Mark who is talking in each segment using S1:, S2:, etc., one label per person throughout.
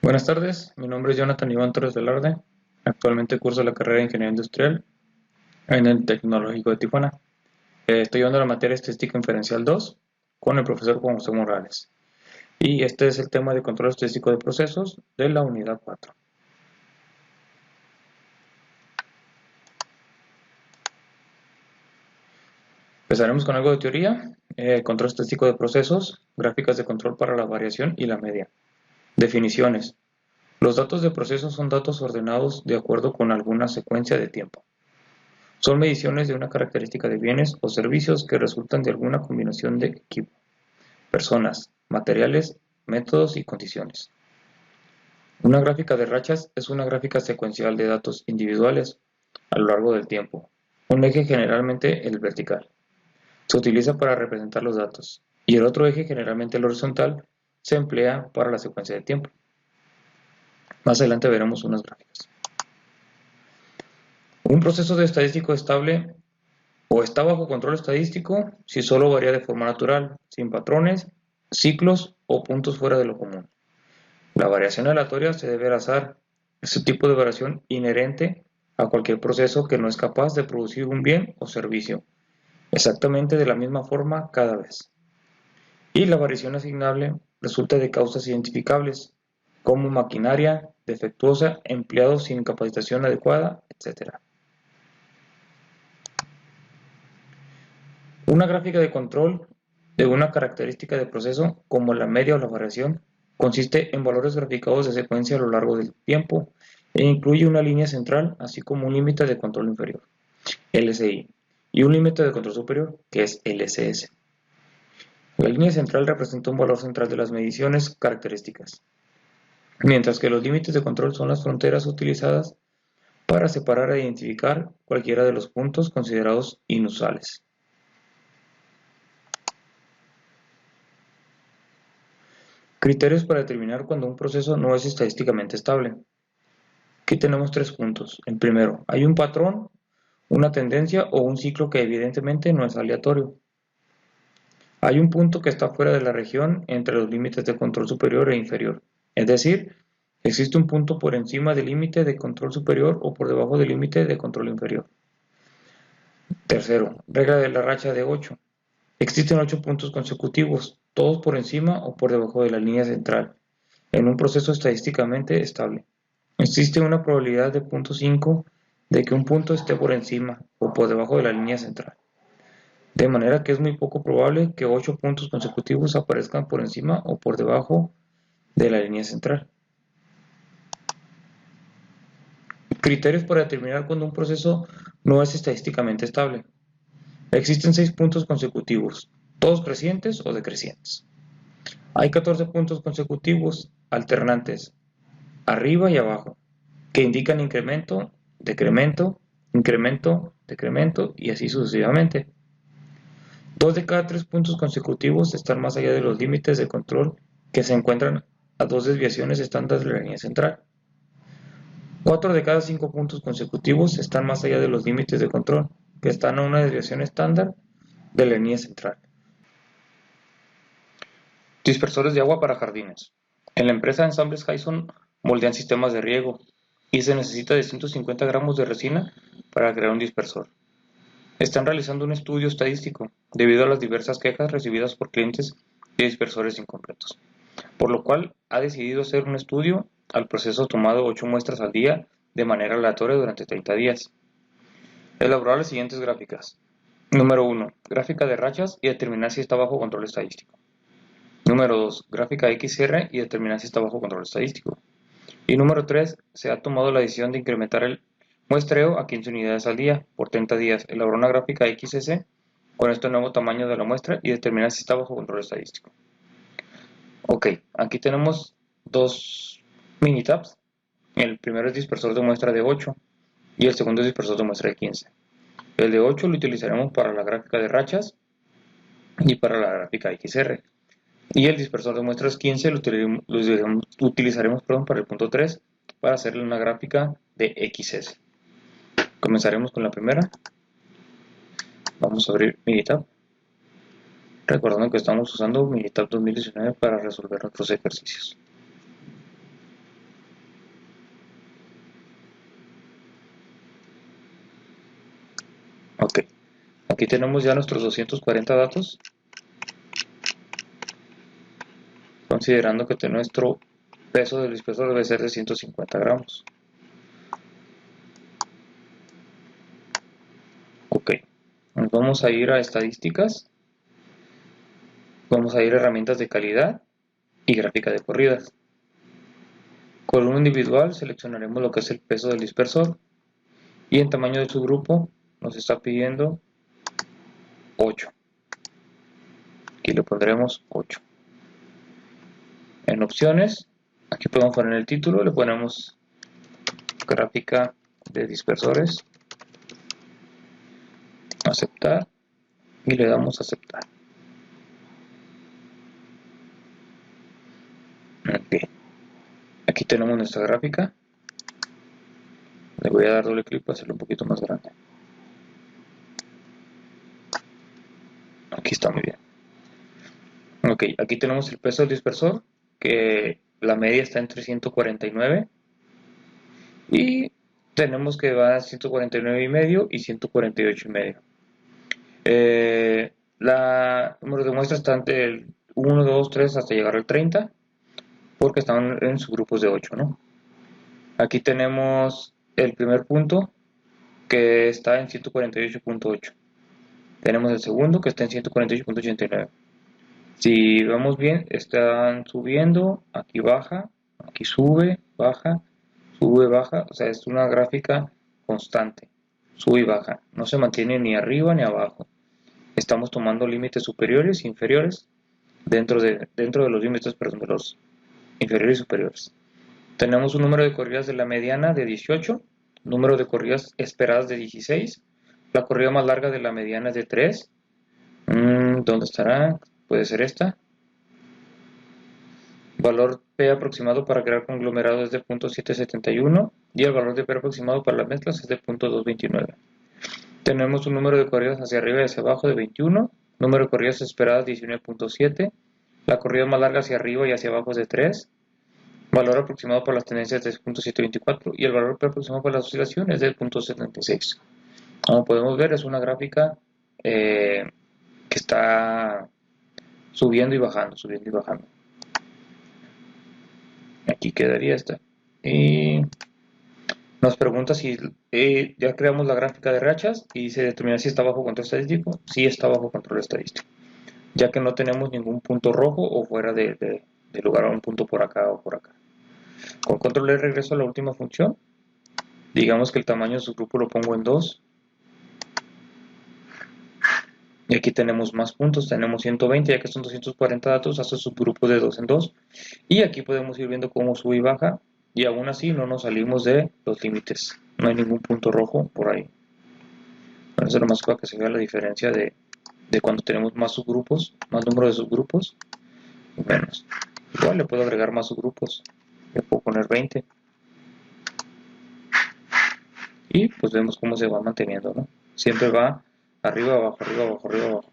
S1: Buenas tardes, mi nombre es Jonathan Iván Torres Velarde. Actualmente curso la carrera de Ingeniería Industrial en el Tecnológico de Tijuana. Estoy llevando la materia Estadística Inferencial 2 con el profesor Juan José Morales. Y este es el tema de control estadístico de procesos de la unidad 4. Empezaremos con algo de teoría, control estadístico de procesos, gráficas de control para la variación y la media. Definiciones. Los datos de procesos son datos ordenados de acuerdo con alguna secuencia de tiempo. Son mediciones de una característica de bienes o servicios que resultan de alguna combinación de equipo, personas, materiales, métodos y condiciones. Una gráfica de rachas es una gráfica secuencial de datos individuales a lo largo del tiempo. Un eje, generalmente el vertical, se utiliza para representar los datos, y el otro eje, generalmente el horizontal, se emplea para la secuencia de tiempo. Más adelante veremos unas gráficas. Un proceso de estadístico estable o está bajo control estadístico si solo varía de forma natural, sin patrones, ciclos o puntos fuera de lo común. La variación aleatoria se debe al azar. Este tipo de variación inherente a cualquier proceso que no es capaz de producir un bien o servicio, exactamente de la misma forma cada vez. Y la variación asignable resulta de causas identificables, como maquinaria defectuosa, empleados sin capacitación adecuada, etc. Una gráfica de control de una característica de proceso, como la media o la variación, consiste en valores graficados de secuencia a lo largo del tiempo e incluye una línea central, así como un límite de control inferior, LCI, y un límite de control superior, que es LCS. La línea central representa un valor central de las mediciones características, mientras que los límites de control son las fronteras utilizadas para separar e identificar cualquiera de los puntos considerados inusuales. Criterios para determinar cuando un proceso no es estadísticamente estable. Aquí tenemos 3 puntos. El primero, hay un patrón, una tendencia o un ciclo que evidentemente no es aleatorio. Hay un punto que está fuera de la región entre los límites de control superior e inferior. Es decir, existe un punto por encima del límite de control superior o por debajo del límite de control inferior. Tercero, regla de la racha de 8. Existen 8 puntos consecutivos, todos por encima o por debajo de la línea central, en un proceso estadísticamente estable. Existe una probabilidad de 0.5 de que un punto esté por encima o por debajo de la línea central, de manera que es muy poco probable que 8 puntos consecutivos aparezcan por encima o por debajo de la línea central. Criterios para determinar cuando un proceso no es estadísticamente estable. Existen 6 puntos consecutivos, todos crecientes o decrecientes. Hay 14 puntos consecutivos alternantes, arriba y abajo, que indican incremento, decremento, incremento, decremento y así sucesivamente. 2 de cada 3 puntos consecutivos están más allá de los límites de control que se encuentran a 2 desviaciones estándar de la línea central. 4 de cada 5 puntos consecutivos están más allá de los límites de control que están a una desviación estándar de la línea central. Dispersores de agua para jardines. En la empresa Ensambles Hyson moldean sistemas de riego y se necesita de 150 gramos de resina para crear un dispersor. Están realizando un estudio estadístico debido a las diversas quejas recibidas por clientes de dispersores incompletos, por lo cual ha decidido hacer un estudio al proceso tomado 8 muestras al día de manera aleatoria durante 30 días. Elaborar las siguientes gráficas. Número 1. Gráfica de rachas y determinar si está bajo control estadístico. Número 2. Gráfica XR y determinar si está bajo control estadístico. Y número 3. Se ha tomado la decisión de incrementar el muestreo a 15 unidades al día por 30 días. Elaborar una gráfica XS con este nuevo tamaño de la muestra y determinar si está bajo control estadístico. Ok, aquí tenemos dos mini tabs. El primero es dispersor de muestra de 8 y el segundo es dispersor de muestra de 15. El de 8 lo utilizaremos para la gráfica de rachas y para la gráfica XR. Y el dispersor de muestras 15 lo utilizaremos para el punto 3 para hacerle una gráfica de XS. Comenzaremos con la primera. Vamos a abrir Minitab. Recordando que estamos usando Minitab 2019 para resolver nuestros ejercicios. Aquí tenemos ya nuestros 240 datos, considerando que nuestro peso del dispersor debe ser de 150 gramos. Ok, nos vamos a ir a estadísticas, vamos a ir a herramientas de calidad y gráfica de corridas. Columna individual seleccionaremos lo que es el peso del dispersor y en tamaño de su grupo nos está pidiendo 8. Aquí le pondremos 8. En opciones, aquí podemos poner el título, le ponemos gráfica de dispersores, aceptar y le damos a aceptar. Okay. Aquí tenemos nuestra gráfica. Le voy a dar doble clic para hacerlo un poquito más grande. Aquí está muy bien. Ok, aquí tenemos el peso del dispersor, que la media está entre 149 y tenemos que va a 149 y medio y 148 y medio. La número de muestras está entre el 1, 2, 3 hasta llegar al 30, porque están en subgrupos de 8, ¿no? Aquí tenemos el primer punto, que está en 148.8. Tenemos el segundo, que está en 148.89. Si vemos bien, están subiendo, aquí baja, aquí sube, baja, o sea, es una gráfica constante, sube y baja, no se mantiene ni arriba ni abajo. Estamos tomando límites superiores e inferiores dentro de los límites, perdón, de los inferiores y superiores. Tenemos un número de corridas de la mediana de 18, número de corridas esperadas de 16, la corrida más larga de la mediana es de 3. ¿Dónde estará? Puede ser esta. Valor P aproximado para crear conglomerados es de 0.771 y el valor de P aproximado para las mezclas es de 0.229. Tenemos un número de corridas hacia arriba y hacia abajo de 21, número de corridas esperadas 19.7, la corrida más larga hacia arriba y hacia abajo es de 3, valor aproximado por las tendencias de 0.724 y el valor P aproximado por las oscilaciones es de 0.76. Como podemos ver, es una gráfica que está subiendo y bajando, subiendo y bajando. Aquí quedaría esta. Y nos pregunta si ya creamos la gráfica de rachas y se determina si está bajo control estadístico. Sí está bajo control estadístico, ya que no tenemos ningún punto rojo o fuera de lugar a un punto por acá o por acá. Con control R regreso a la última función. Digamos que el tamaño de su grupo lo pongo en 2. Y aquí tenemos más puntos, tenemos 120, ya que son 240 datos, hace subgrupos de 2 en 2. Y aquí podemos ir viendo cómo sube y baja, y aún así no nos salimos de los límites. No hay ningún punto rojo por ahí. Bueno, eso es lo más para que se vea la diferencia de cuando tenemos más subgrupos, más número de subgrupos, y menos. Igual le puedo agregar más subgrupos, le puedo poner 20. Y pues vemos cómo se va manteniendo, ¿no? Siempre va arriba, abajo, arriba, abajo, arriba, abajo.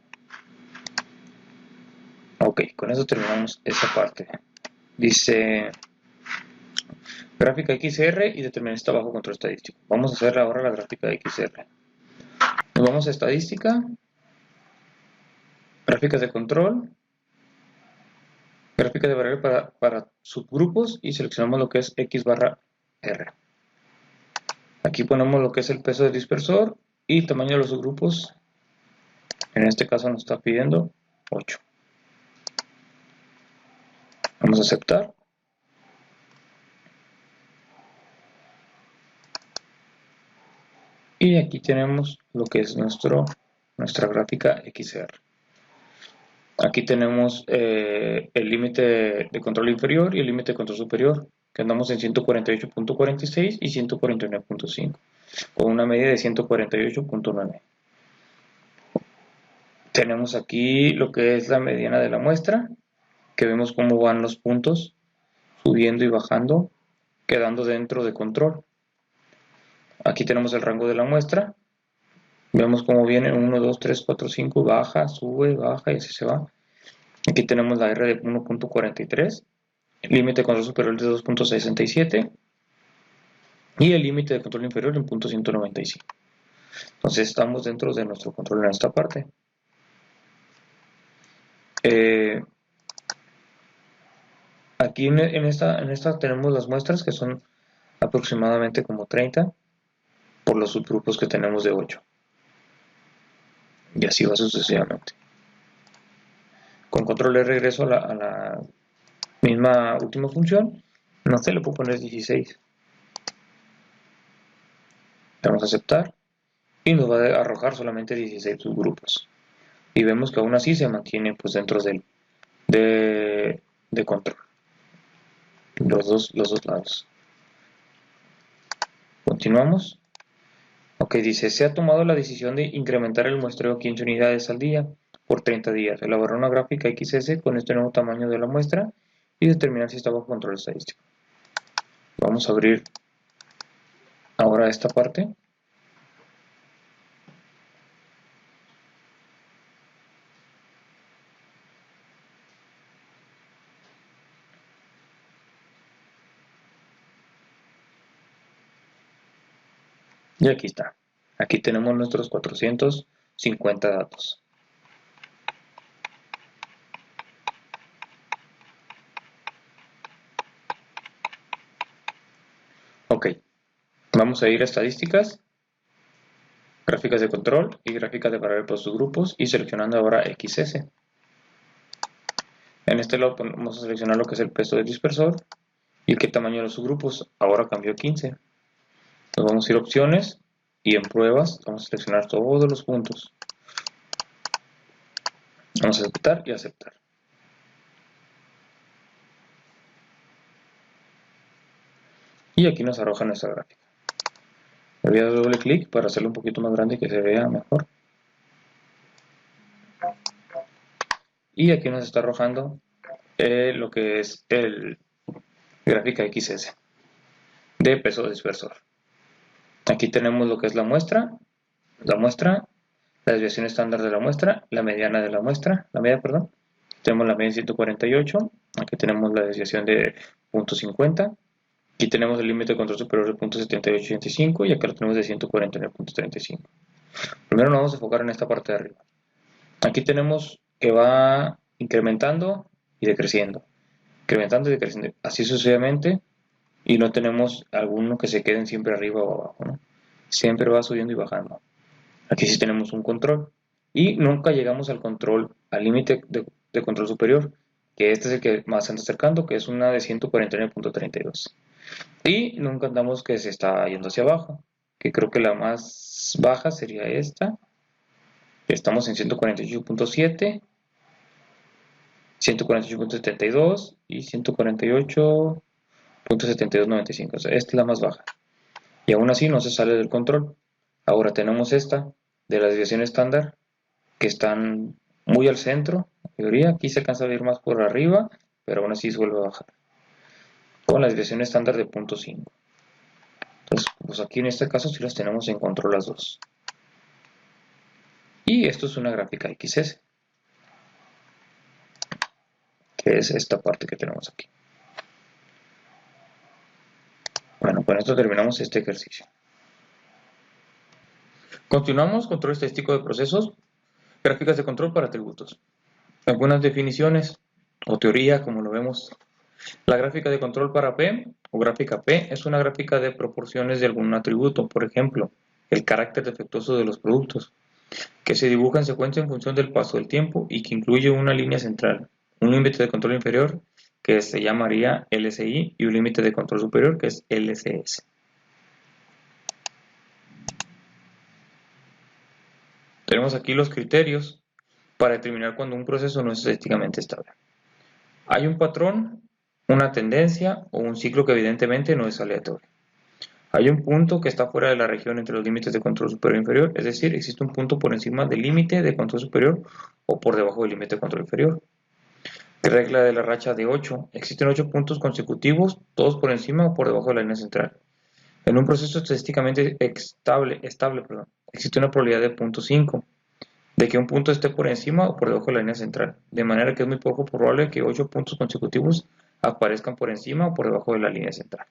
S1: Ok, con eso terminamos esa parte. Dice gráfica XR y determinista bajo control estadístico. Vamos a hacer ahora la gráfica XR. Nos vamos a estadística, gráficas de control, gráfica de variable para subgrupos y seleccionamos lo que es X barra R. Aquí ponemos lo que es el peso del dispersor y tamaño de los subgrupos. En este caso nos está pidiendo 8. Vamos a aceptar. Y aquí tenemos lo que es nuestra gráfica XR. Aquí tenemos el límite de control inferior y el límite de control superior, que andamos en 148.46 y 149.5, con una media de 148.9. Tenemos aquí lo que es la mediana de la muestra, que vemos cómo van los puntos subiendo y bajando, quedando dentro de control. Aquí tenemos el rango de la muestra. Vemos cómo viene 1, 2, 3, 4, 5, baja, sube, baja y así se va. Aquí tenemos la R de 1.43, el límite de control superior de 2.67 y el límite de control inferior en 0.195. Entonces estamos dentro de nuestro control en esta parte. Aquí en esta tenemos las muestras, que son aproximadamente como 30 por los subgrupos que tenemos de 8. Y así va sucesivamente. Con control R regreso a la misma última función. No sé, le puedo poner 16. Vamos a aceptar y nos va a arrojar solamente 16 subgrupos. Y vemos que aún así se mantiene pues dentro de control. Los dos lados. Continuamos. Ok, dice, se ha tomado la decisión de incrementar el muestreo 15 unidades al día por 30 días. Elaborar una gráfica XS con este nuevo tamaño de la muestra y determinar si está bajo control estadístico. Vamos a abrir ahora esta parte. Y aquí está. Aquí tenemos nuestros 450 datos. Ok, vamos a ir a estadísticas, gráficas de control y gráficas de variables por subgrupos y seleccionando ahora XS. En este lado vamos a seleccionar lo que es el peso del dispersor y el tamaño de los subgrupos. Ahora cambió 15. Entonces vamos a ir a opciones y en pruebas vamos a seleccionar todos los puntos. Vamos a aceptar y aceptar. Y aquí nos arroja nuestra gráfica. Le voy a dar doble clic para hacerlo un poquito más grande y que se vea mejor. Y aquí nos está arrojando lo que es el gráfica XS de peso dispersor. Aquí tenemos lo que es la muestra, la desviación estándar de la muestra, la mediana de la muestra, la media, perdón. Tenemos la media en 148, aquí tenemos la desviación de 0.50, aquí tenemos el límite de control superior de 0.7885 y acá lo tenemos de 149.35. Primero nos vamos a enfocar en esta parte de arriba. Aquí tenemos que va incrementando y decreciendo, así sucesivamente, y no tenemos alguno que se queden siempre arriba o abajo, ¿no? Siempre va subiendo y bajando. Aquí sí tenemos un control y nunca llegamos al control, al límite de control superior, que este es el que más se anda acercando, que es una de 149.32. Y nunca andamos que se está yendo hacia abajo, que creo que la más baja sería esta. Estamos en 148.7, 148.72 y 148.7295. O sea, esta es la más baja. Y aún así no se sale del control. Ahora tenemos esta de la desviación estándar, que están muy al centro, la mayoría. Aquí se alcanza a ver más por arriba, pero aún así suele bajar. Con la desviación estándar de 0.5. Entonces, pues aquí en este caso sí las tenemos en control las dos. Y esto es una gráfica XS, que es esta parte que tenemos aquí. Bueno, con esto terminamos este ejercicio. Continuamos, control estadístico de procesos, gráficas de control para atributos. Algunas definiciones o teoría, como lo vemos. La gráfica de control para P o gráfica P es una gráfica de proporciones de algún atributo, por ejemplo, el carácter defectuoso de los productos, que se dibuja en secuencia en función del paso del tiempo y que incluye una línea central, un límite de control inferior que se llamaría LSI y un límite de control superior que es LCS. Tenemos aquí los criterios para determinar cuando un proceso no es estadísticamente estable. Hay un patrón, una tendencia o un ciclo que evidentemente no es aleatorio. Hay un punto que está fuera de la región entre los límites de control superior e inferior, es decir, existe un punto por encima del límite de control superior o por debajo del límite de control inferior. Regla de la racha de 8. Existen 8 puntos consecutivos, todos por encima o por debajo de la línea central. En un proceso estadísticamente estable, existe una probabilidad de 0.5 de que un punto esté por encima o por debajo de la línea central, de manera que es muy poco probable que 8 puntos consecutivos aparezcan por encima o por debajo de la línea central.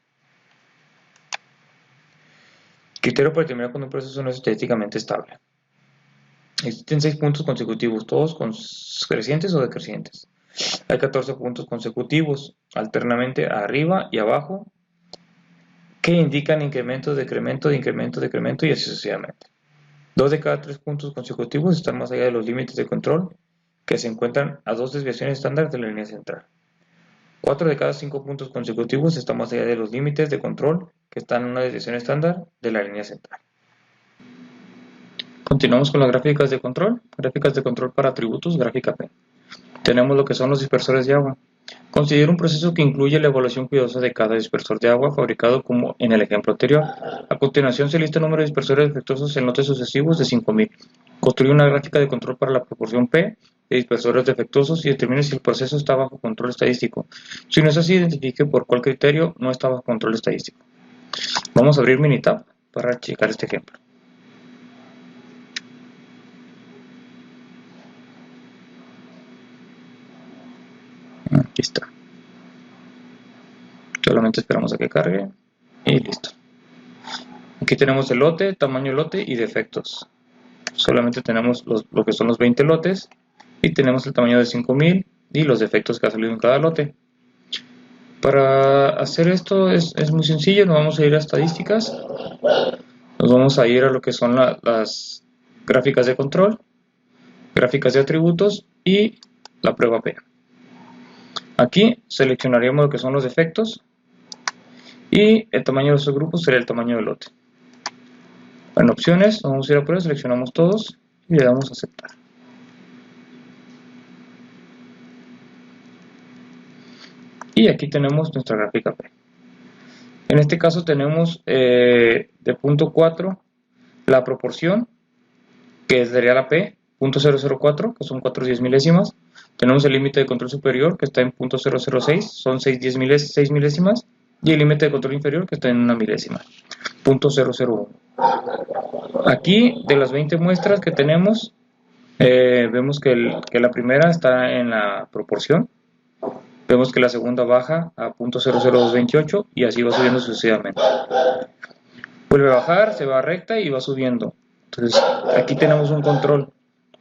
S1: Criterio para determinar cuando un proceso no es estadísticamente estable. Existen 6 puntos consecutivos, todos crecientes o decrecientes. Hay 14 puntos consecutivos, alternamente arriba y abajo, que indican incremento, decremento, incremento, decremento y así sucesivamente. 2 de cada 3 puntos consecutivos están más allá de los límites de control, que se encuentran a 2 desviaciones estándar de la línea central. 4 de cada 5 puntos consecutivos están más allá de los límites de control, que están en una desviación estándar de la línea central. Continuamos con las gráficas de control. Gráficas de control para atributos, gráfica P. Tenemos lo que son los dispersores de agua. Considera un proceso que incluye la evaluación cuidadosa de cada dispersor de agua fabricado como en el ejemplo anterior. A continuación se lista el número de dispersores defectuosos en lotes sucesivos de 5000. Construye una gráfica de control para la proporción P de dispersores defectuosos y determine si el proceso está bajo control estadístico. Si no es así, identifique por cuál criterio no está bajo control estadístico. Vamos a abrir Minitab para checar este ejemplo. Aquí está. Solamente esperamos a que cargue y listo. Aquí tenemos el lote, tamaño lote y defectos. Solamente tenemos lo que son los 20 lotes y tenemos el tamaño de 5000 y los defectos que ha salido en cada lote. Para hacer esto es muy sencillo, nos vamos a ir a estadísticas, nos vamos a ir a lo que son las gráficas de control, gráficas de atributos y la prueba P. Aquí seleccionaríamos lo que son los defectos y el tamaño de esos grupos sería el tamaño del lote. En opciones, vamos a ir a prueba, seleccionamos todos y le damos a aceptar. Y aquí tenemos nuestra gráfica P. En este caso tenemos de punto 4 la proporción, que sería la P, .004, que son 4/10 milésimas. Tenemos el límite de control superior, que está en .006, son 6 milésimas. Y el límite de control inferior, que está en 1 milésima, .001. Aquí, de las 20 muestras que tenemos, vemos que la primera está en la proporción. Vemos que la segunda baja a .00228 y así va subiendo sucesivamente. Vuelve a bajar, se va recta y va subiendo. Entonces, aquí tenemos un control.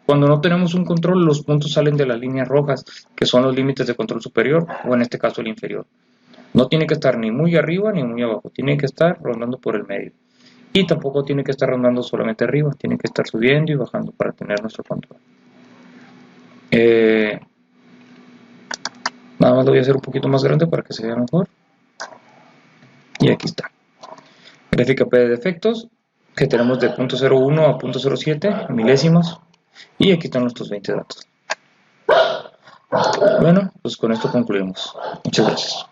S1: Cuando no tenemos un control, los puntos salen de las líneas rojas, que son los límites de control superior, o en este caso el inferior. No tiene que estar ni muy arriba ni muy abajo, tiene que estar rondando por el medio. Y tampoco tiene que estar rondando solamente arriba, tiene que estar subiendo y bajando para tener nuestro control. Nada más lo voy a hacer un poquito más grande para que se vea mejor. Y aquí está. Gráfica P de defectos, que tenemos de .01 a .07 milésimas. Y aquí están nuestros 20 datos. Bueno, pues con esto concluimos. Muchas gracias.